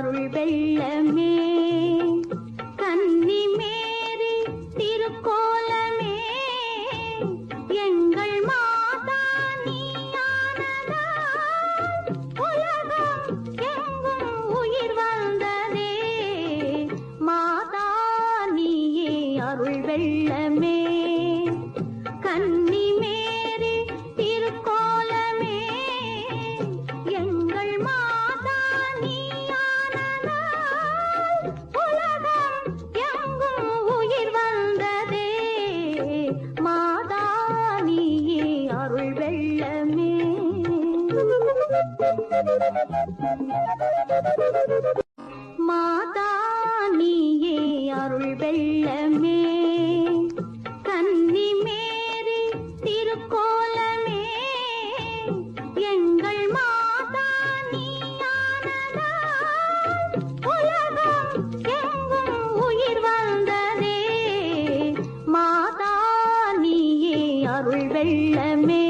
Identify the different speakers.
Speaker 1: அருள் வெள்ளமே கன்னி மேரி திருக்கோலமே எங்கள் மாதா நீயானதால் உலகம் எங்கும் உயிர் வந்ததே மாதா நீயே அருள் வெள்ளமே கன்னி மேரி திருக்கோலமே எங்கள் மாதா நீயானதால் உலகம் எங்கும் உயிர் வந்ததே மாதா நீயே அருள் வெள்ளமே மாதா நீயே அருள் வெள்ளமே கன்னி மேரி திருக்கோலமே எங்கள் மாதா நீயானதால் உலகம் எங்கும் உயிர் வந்ததே மாதா நீயே அருள் வெள்ளமே